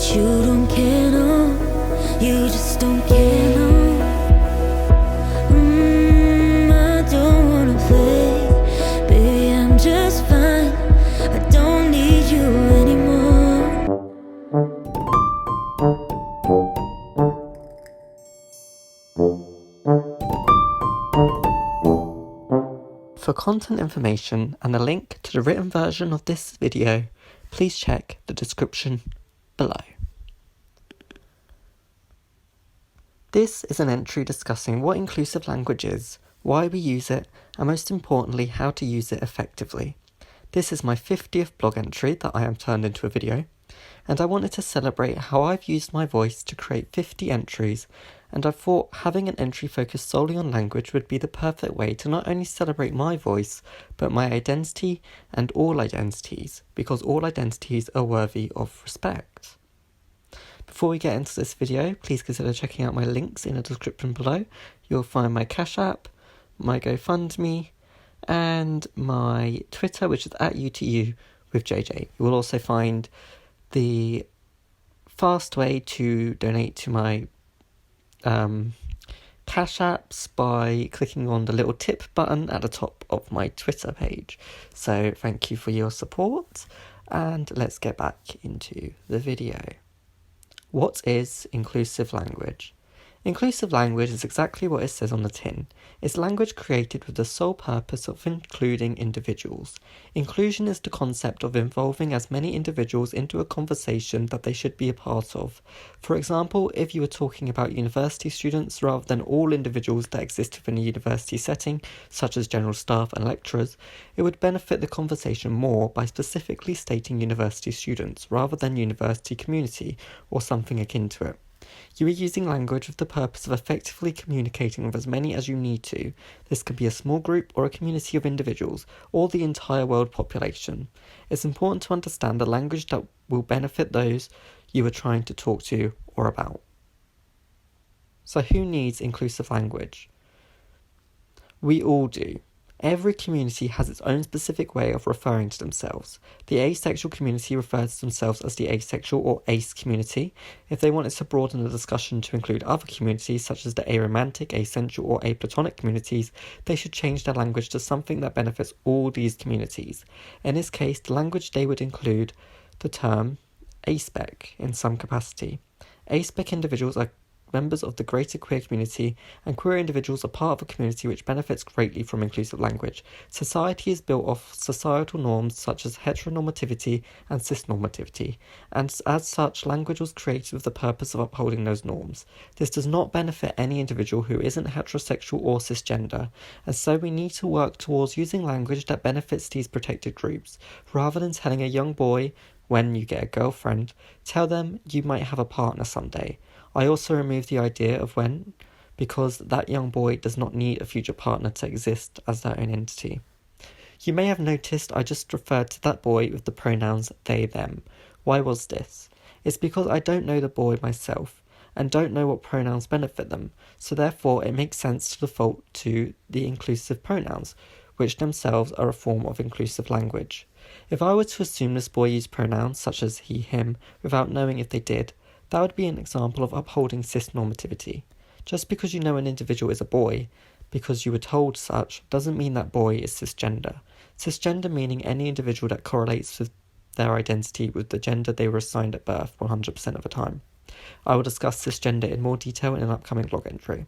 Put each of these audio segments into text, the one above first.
But you don't care, no. You just don't care, no. I don't wanna play. Baby, I'm just fine. I don't need you anymore. For content information and a link to the written version of this video, please check the description below. This is an entry discussing what inclusive language is, why we use it, and most importantly, how to use it effectively. This is my 50th blog entry that I have turned into a video, and I wanted to celebrate how I've used my voice to create 50 entries, and I thought having an entry focused solely on language would be the perfect way to not only celebrate my voice, but my identity and all identities, because all identities are worthy of respect. Before we get into this video, please consider checking out my links in the description below. You'll find my Cash App, my GoFundMe, and my Twitter, which is @UTU with JJ. You will also find the fast way to donate to my Cash Apps by clicking on the little tip button at the top of my Twitter page. So thank you for your support, and let's get back into the video. What is inclusive language? Inclusive language is exactly what it says on the tin. It's language created with the sole purpose of including individuals. Inclusion is the concept of involving as many individuals into a conversation that they should be a part of. For example, if you were talking about university students rather than all individuals that exist within a university setting, such as general staff and lecturers, it would benefit the conversation more by specifically stating university students rather than university community or something akin to it. You are using language with the purpose of effectively communicating with as many as you need to. This could be a small group or a community of individuals, or the entire world population. It's important to understand the language that will benefit those you are trying to talk to or about. So who needs inclusive language? We all do. Every community has its own specific way of referring to themselves. The asexual community refers to themselves as the asexual or ace community. If they wanted to broaden the discussion to include other communities such as the aromantic, asensual or aplatonic communities, they should change their language to something that benefits all these communities. In this case, the language they would include the term aspec in some capacity. Aspec individuals are members of the greater queer community, and queer individuals are part of a community which benefits greatly from inclusive language. Society is built off societal norms such as heteronormativity and cisnormativity, and as such, language was created with the purpose of upholding those norms. This does not benefit any individual who isn't heterosexual or cisgender, and so we need to work towards using language that benefits these protected groups, rather than telling a young boy, when you get a girlfriend, tell them you might have a partner someday. I also remove the idea of when, because that young boy does not need a future partner to exist as their own entity. You may have noticed I just referred to that boy with the pronouns they, them. Why was this? It's because I don't know the boy myself, and don't know what pronouns benefit them, so therefore it makes sense to default to the inclusive pronouns, which themselves are a form of inclusive language. If I were to assume this boy used pronouns such as he, him, without knowing if they did, that would be an example of upholding cisnormativity. Just because you know an individual is a boy, because you were told such, doesn't mean that boy is cisgender. Cisgender meaning any individual that correlates with their identity with the gender they were assigned at birth 100% of the time. I will discuss cisgender in more detail in an upcoming blog entry.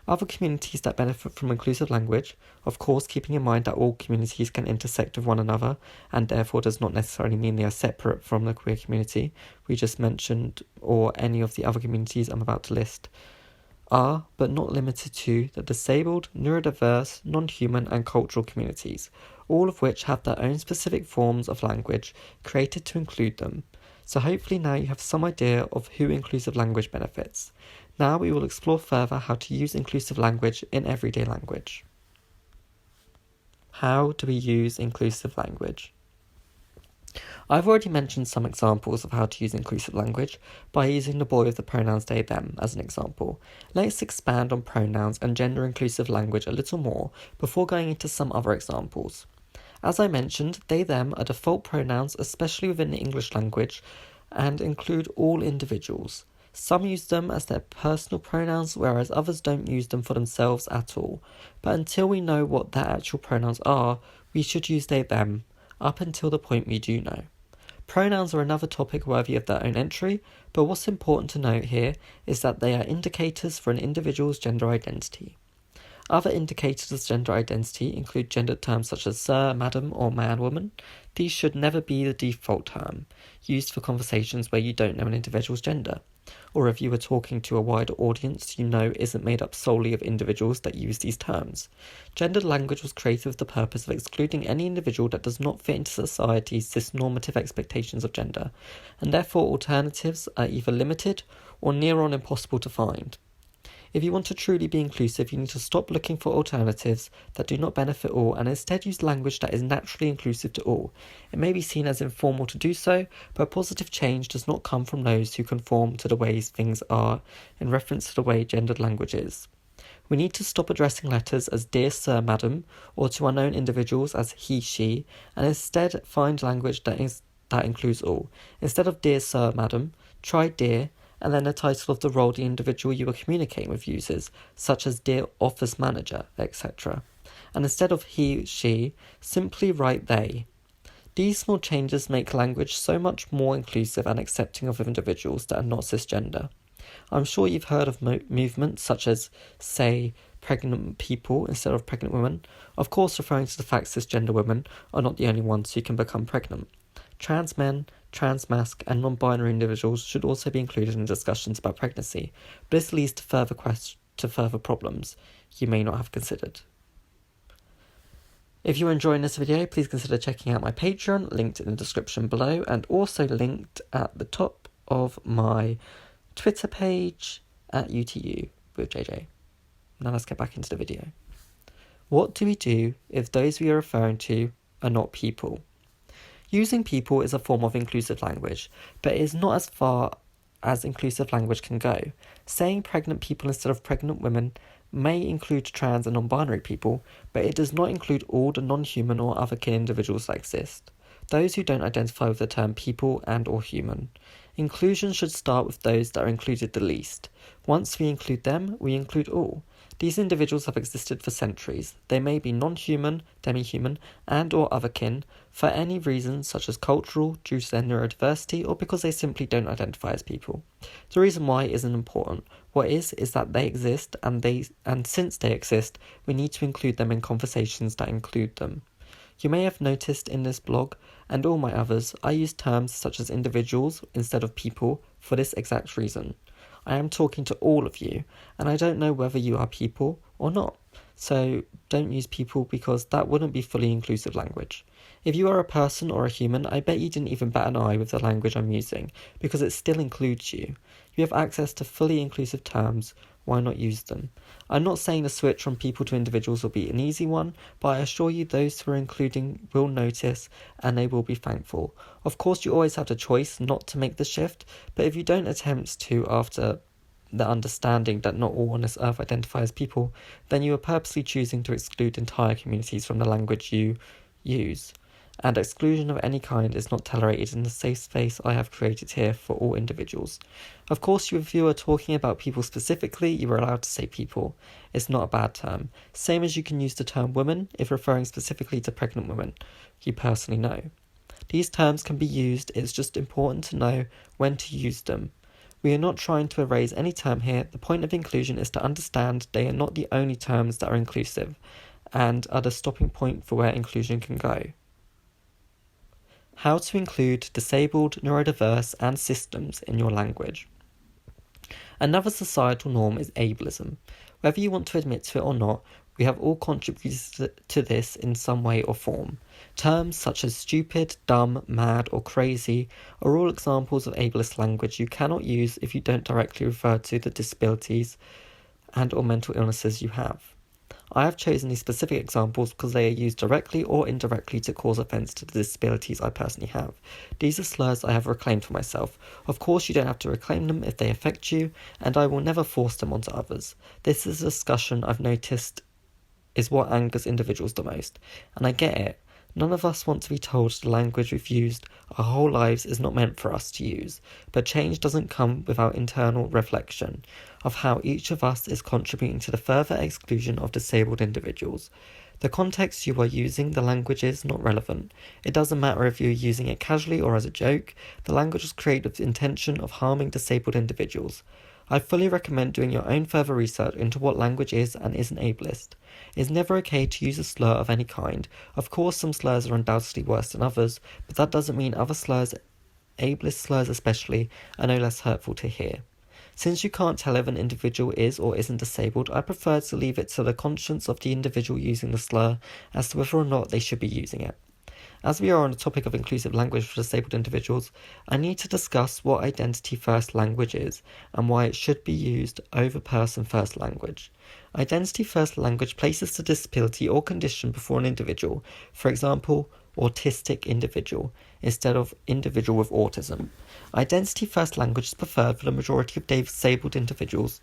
Other communities that benefit from inclusive language, of course keeping in mind that all communities can intersect with one another, and therefore does not necessarily mean they are separate from the queer community we just mentioned, or any of the other communities I'm about to list, are, but not limited to, the disabled, neurodiverse, non-human and cultural communities, all of which have their own specific forms of language created to include them. So hopefully now you have some idea of who inclusive language benefits. Now we will explore further how to use inclusive language in everyday language. How do we use inclusive language? I've already mentioned some examples of how to use inclusive language by using the boy with the pronouns they, them as an example. Let's expand on pronouns and gender-inclusive language a little more before going into some other examples. As I mentioned, they, them are default pronouns, especially within the English language, and include all individuals. Some use them as their personal pronouns, whereas others don't use them for themselves at all. But until we know what their actual pronouns are, we should use they, them, up until the point we do know. Pronouns are another topic worthy of their own entry, but what's important to note here is that they are indicators for an individual's gender identity. Other indicators of gender identity include gendered terms such as sir, madam, or man, woman. These should never be the default term, used for conversations where you don't know an individual's gender, or if you are talking to a wider audience you know isn't made up solely of individuals that use these terms. Gendered language was created with the purpose of excluding any individual that does not fit into society's cisnormative expectations of gender, and therefore alternatives are either limited or near on impossible to find. If you want to truly be inclusive, you need to stop looking for alternatives that do not benefit all and instead use language that is naturally inclusive to all. It may be seen as informal to do so, but positive change does not come from those who conform to the ways things are in reference to the way gendered language is. We need to stop addressing letters as dear sir, madam, or to unknown individuals as he, she, and instead find language that includes all. Instead of dear sir, madam, try dear, and then the title of the role the individual you are communicating with uses, such as dear office manager, etc. And instead of he, she, simply write they. These small changes make language so much more inclusive and accepting of individuals that are not cisgender. I'm sure you've heard of movements such as, say, pregnant people instead of pregnant women, of course referring to the fact cisgender women are not the only ones who can become pregnant. Trans men, trans-masc, and non-binary individuals should also be included in discussions about pregnancy, but this leads to further problems you may not have considered. If you're enjoying this video, please consider checking out my Patreon, linked in the description below, and also linked at the top of my Twitter page at UTU with JJ. Now let's get back into the video. What do we do if those we are referring to are not people? Using people is a form of inclusive language, but it is not as far as inclusive language can go. Saying pregnant people instead of pregnant women may include trans and non-binary people, but it does not include all the non-human or otherkin individuals that exist, those who don't identify with the term people and or human. Inclusion should start with those that are included the least. Once we include them, we include all. These individuals have existed for centuries. They may be non-human, demi-human, and or otherkin for any reason such as cultural, due to their neurodiversity, or because they simply don't identify as people. The reason why isn't important. What is that they exist, and since they exist, we need to include them in conversations that include them. You may have noticed in this blog, and all my others, I use terms such as individuals instead of people for this exact reason. I am talking to all of you, and I don't know whether you are people or not. So don't use people because that wouldn't be fully inclusive language. If you are a person or a human, I bet you didn't even bat an eye with the language I'm using, because it still includes you. You have access to fully inclusive terms, why not use them? I'm not saying the switch from people to individuals will be an easy one, but I assure you those who are including will notice and they will be thankful. Of course, you always have the choice not to make the shift, but if you don't attempt to after the understanding that not all on this earth identify as people, then you are purposely choosing to exclude entire communities from the language you use. And exclusion of any kind is not tolerated in the safe space I have created here for all individuals. Of course, if you are talking about people specifically, you are allowed to say people. It's not a bad term. Same as you can use the term women if referring specifically to pregnant women you personally know. These terms can be used, it's just important to know when to use them. We are not trying to erase any term here. The point of inclusion is to understand they are not the only terms that are inclusive and are the stopping point for where inclusion can go. How to include disabled, neurodiverse, and systems in your language. Another societal norm is ableism. Whether you want to admit to it or not, we have all contributed to this in some way or form. Terms such as stupid, dumb, mad, or crazy are all examples of ableist language you cannot use if you don't directly refer to the disabilities and or mental illnesses you have. I have chosen these specific examples because they are used directly or indirectly to cause offence to the disabilities I personally have. These are slurs I have reclaimed for myself. Of course, you don't have to reclaim them if they affect you, and I will never force them onto others. This is a discussion I've noticed is what angers individuals the most, and I get it. None of us want to be told the language we've used our whole lives is not meant for us to use, but change doesn't come without internal reflection of how each of us is contributing to the further exclusion of disabled individuals. The context you are using the language is not relevant. It doesn't matter if you're using it casually or as a joke. The language was created with the intention of harming disabled individuals. I fully recommend doing your own further research into what language is and isn't ableist. It is never okay to use a slur of any kind. Of course, some slurs are undoubtedly worse than others, but that doesn't mean other slurs, ableist slurs especially, are no less hurtful to hear. Since you can't tell if an individual is or isn't disabled, I prefer to leave it to the conscience of the individual using the slur as to whether or not they should be using it. As we are on the topic of inclusive language for disabled individuals, I need to discuss what identity-first language is and why it should be used over person-first language. Identity-first language places the disability or condition before an individual, for example, autistic individual, instead of individual with autism. Identity-first language is preferred for the majority of disabled individuals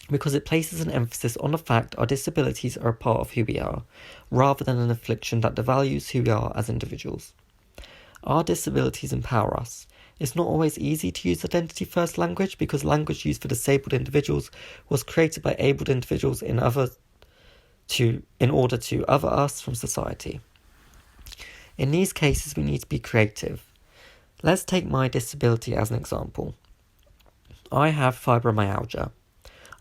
because it places an emphasis on the fact our disabilities are a part of who we are, rather than an affliction that devalues who we are as individuals. Our disabilities empower us. It's not always easy to use identity-first language because language used for disabled individuals was created by abled individuals in order to other us from society. In these cases, we need to be creative. Let's take my disability as an example. I have fibromyalgia.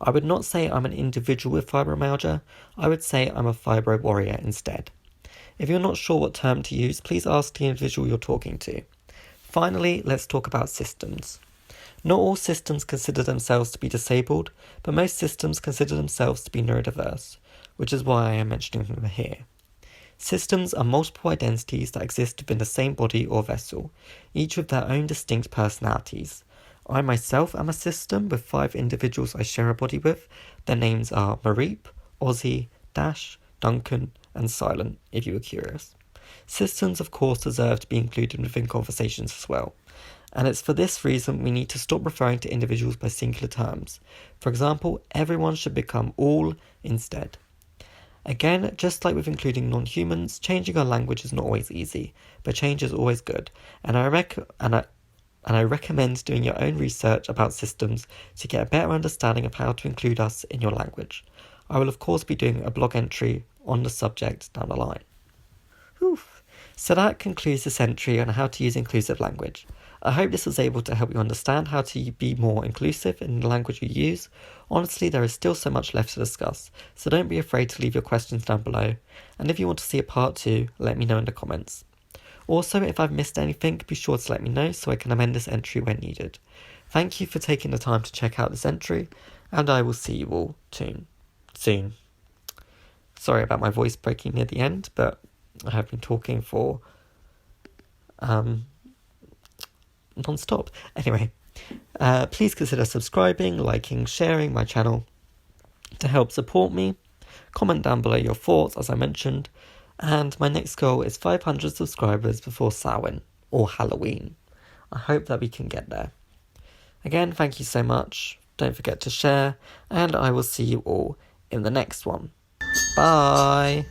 I would not say I'm an individual with fibromyalgia, I would say I'm a fibro warrior instead. If you're not sure what term to use, please ask the individual you're talking to. Finally, let's talk about systems. Not all systems consider themselves to be disabled, but most systems consider themselves to be neurodiverse, which is why I am mentioning them here. Systems are multiple identities that exist within the same body or vessel, each with their own distinct personalities. I myself am a system with 5 individuals I share a body with. Their names are Mareep, Ozzy, Dash, Duncan, and Silent, if you were curious. Systems, of course, deserve to be included within conversations as well. And it's for this reason we need to stop referring to individuals by singular terms. For example, everyone should become all instead. Again, just like with including non-humans, changing our language is not always easy, but change is always good, and I recommend doing your own research about systems to get a better understanding of how to include us in your language. I will of course be doing a blog entry on the subject down the line. So that concludes this entry on how to use inclusive language. I hope this was able to help you understand how to be more inclusive in the language you use. Honestly, there is still so much left to discuss, so don't be afraid to leave your questions down below. And if you want to see a part 2, let me know in the comments. Also, if I've missed anything, be sure to let me know so I can amend this entry when needed. Thank you for taking the time to check out this entry, and I will see you all soon. Sorry about my voice breaking near the end, but I have been talking for non-stop. Anyway, please consider subscribing, liking, sharing my channel to help support me. Comment down below your thoughts, as I mentioned. And my next goal is 500 subscribers before Samhain, or Halloween. I hope that we can get there. Again, thank you so much. Don't forget to share, and I will see you all in the next one. Bye!